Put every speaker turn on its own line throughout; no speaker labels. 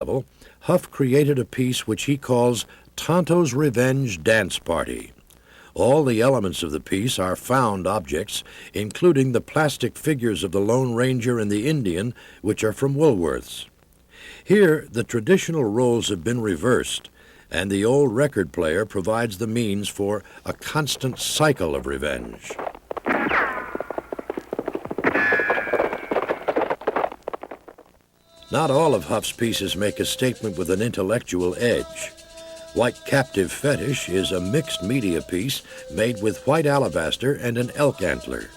level, Huff created a piece which he calls Tonto's Revenge Dance Party. All the elements of the piece are found objects, including the plastic figures of the Lone Ranger and the Indian, which are from Woolworth's. Here, the traditional roles have been reversed, and the old record player provides the means for a constant cycle of revenge. Not all of Huff's pieces make a statement with an intellectual edge. White Captive Fetish is a mixed media piece made with white alabaster and an elk antler.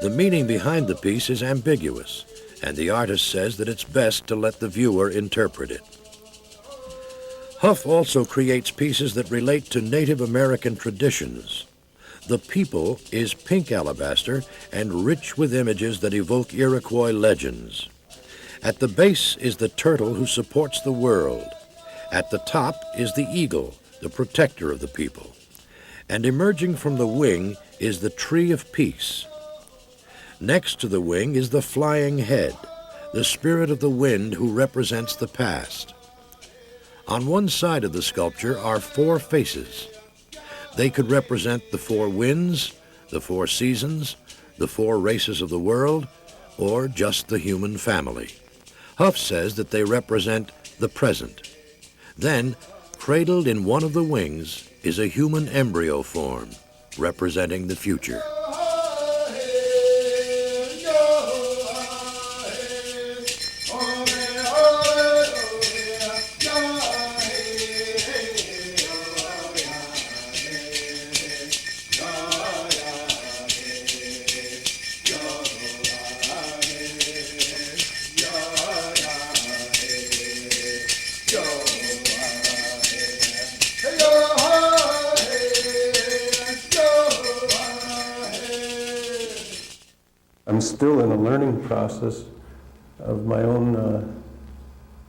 The meaning behind the piece is ambiguous, and the artist says that it's best to let the viewer interpret it. Huff also creates pieces that relate to Native American traditions. The people is pink alabaster and rich with images that evoke Iroquois legends. At the base is the turtle who supports the world. At the top is the eagle, the protector of the people. And emerging from the wing is the tree of peace. Next to the wing is the flying head, the spirit of the wind who represents the past. On one side of the sculpture are 4 faces. They could represent the 4 winds, the 4 seasons, the 4 races of the world, or just the human family. Huff says that they represent the present. Then, cradled in one of the wings is a human embryo form, representing the future.
I'm still in a learning process of my own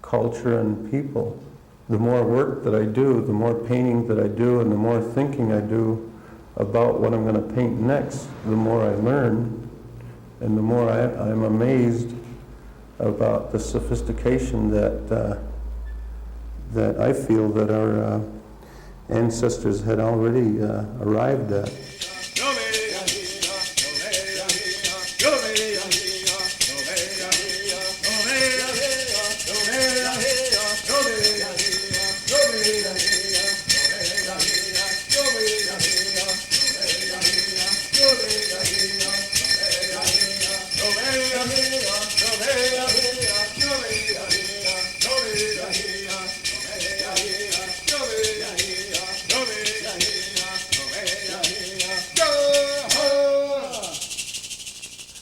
culture and people. The more work that I do, the more painting that I do, and the more thinking I do about what I'm going to paint next, the more I learn, and the more I'm amazed about the sophistication that I feel that our ancestors had already arrived at.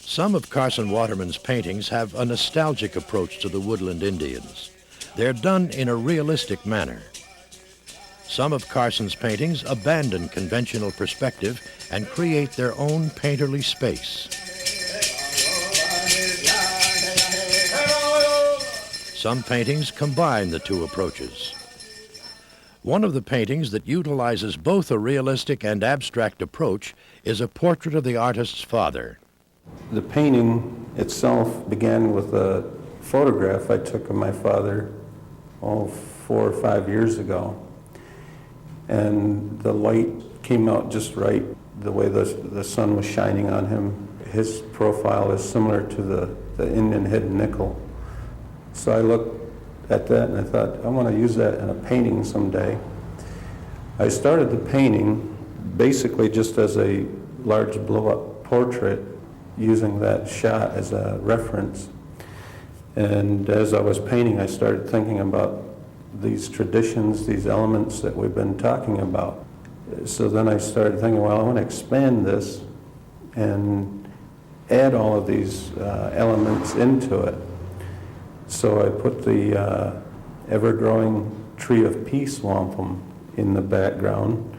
Some of Carson Waterman's paintings have a nostalgic approach to the woodland Indians. They're done in a realistic manner. Some of Carson's paintings abandon conventional perspective and create their own painterly space. Some paintings combine the two approaches. One of the paintings that utilizes both a realistic and abstract approach is a portrait of the artist's father.
The painting itself began with a photograph I took of my father 4 or 5 years ago. And the light came out just right, the way the sun was shining on him. His profile is similar to the Indian head nickel. So I looked at that and I thought, I want to use that in a painting someday. I started the painting basically just as a large blow-up portrait, using that shot as a reference. And as I was painting, I started thinking about these traditions, these elements that we've been talking about. So then I started thinking, well, I want to expand this and add all of these elements into it. So I put the ever-growing tree of peace wampum in the background,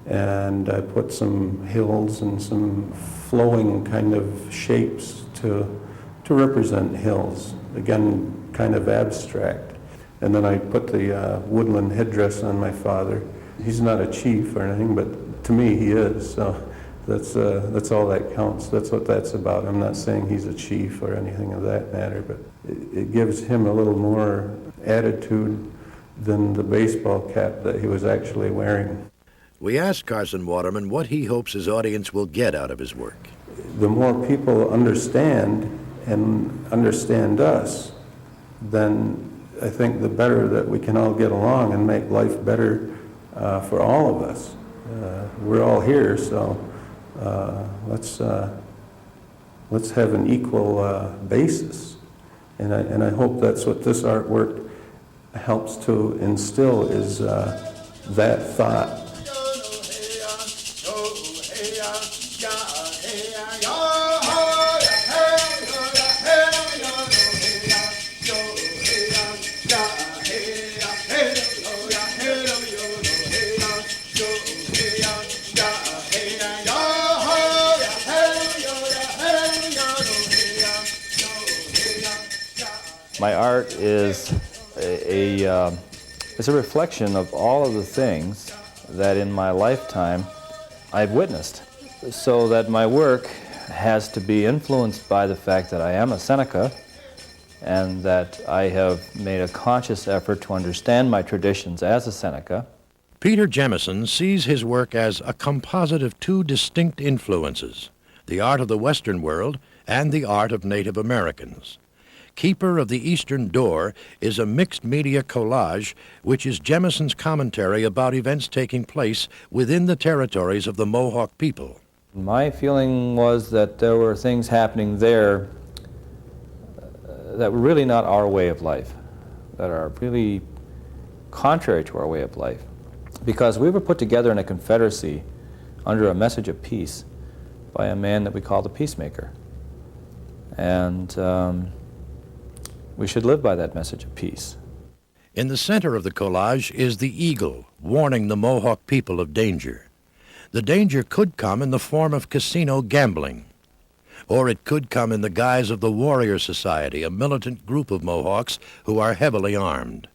and I put some hills and some flowing kind of shapes to represent hills, again, kind of abstract. And then I put the woodland headdress on my father. He's not a chief or anything, but to me he is, so that's all that counts. That's what that's about. I'm not saying he's a chief or anything of that matter, but it gives him a little more attitude than the baseball cap that he was actually wearing.
We asked Carson Waterman what he hopes his audience will get out of his work.
The more people understand and understand us, then I think the better that we can all get along and make life better for all of us. We're all here, so let's have an equal basis. And I hope that's what this artwork helps to instill, is that thought.
My art is a reflection of all of the things that in my lifetime I've witnessed. So that my work has to be influenced by the fact that I am a Seneca and that I have made a conscious effort to understand my traditions as a Seneca.
Peter Jemison sees his work as a composite of two distinct influences, the art of the Western world and the art of Native Americans. Keeper of the Eastern Door is a mixed media collage which is Jemison's commentary about events taking place within the territories of the Mohawk people.
My feeling was that there were things happening there that were really not our way of life, that are really contrary to our way of life. Because we were put together in a confederacy under a message of peace by a man that we call the Peacemaker. And we should live by that message of peace.
In the center of the collage is the eagle, warning the Mohawk people of danger. The danger could come in the form of casino gambling, or it could come in the guise of the Warrior Society, a militant group of Mohawks who are heavily armed.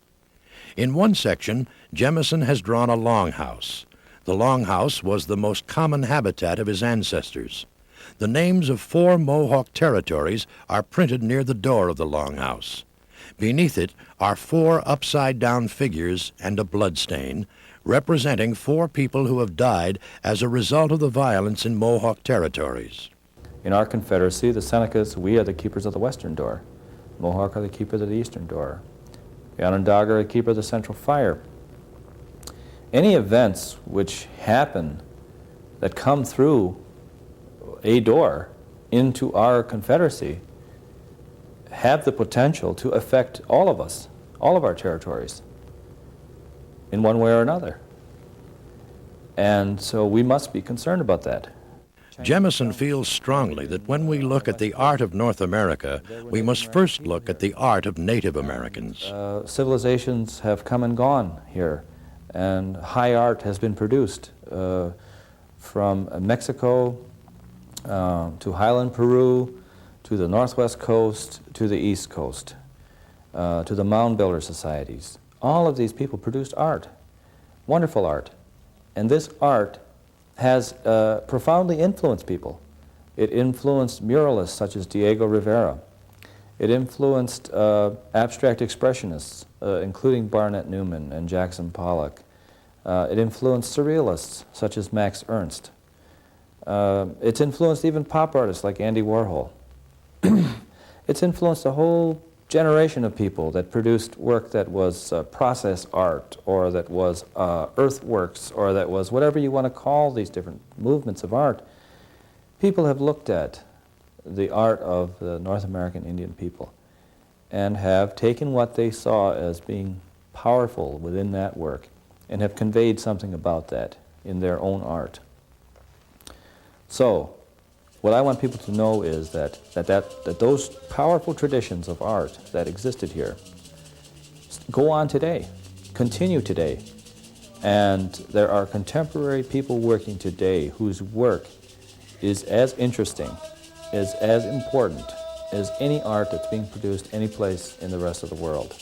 In one section, Jemison has drawn a longhouse. The longhouse was the most common habitat of his ancestors. The names of 4 Mohawk territories are printed near the door of the longhouse. Beneath it are 4 upside-down figures and a bloodstain, representing 4 people who have died as a result of the violence in Mohawk territories.
In our confederacy, the Senecas, we are the keepers of the Western Door. Mohawk are the keepers of the Eastern Door. The Onondaga are the keeper of the Central Fire. Any events which happen that come through a door into our confederacy have the potential to affect all of us, all of our territories, in one way or another. And so we must be concerned about that.
Jemison feels strongly that when we look at the art of North America, we must first look at the art of Native Americans.
Civilizations have come and gone here, and high art has been produced from Mexico to Highland Peru, to the Northwest Coast, to the East Coast, to the Mound Builder Societies. All of these people produced art, wonderful art. And this art has profoundly influenced people. It influenced muralists such as Diego Rivera. It influenced abstract expressionists, including Barnett Newman and Jackson Pollock. It influenced surrealists such as Max Ernst. It's influenced even pop artists like Andy Warhol. It's influenced a whole generation of people that produced work that was process art, or that was earthworks, or that was whatever you want to call these different movements of art. People have looked at the art of the North American Indian people and have taken what they saw as being powerful within that work and have conveyed something about that in their own art. So, what I want people to know is that those powerful traditions of art that existed here go on today, continue today. And there are contemporary people working today whose work is as interesting, is as important as any art that's being produced any place in the rest of the world.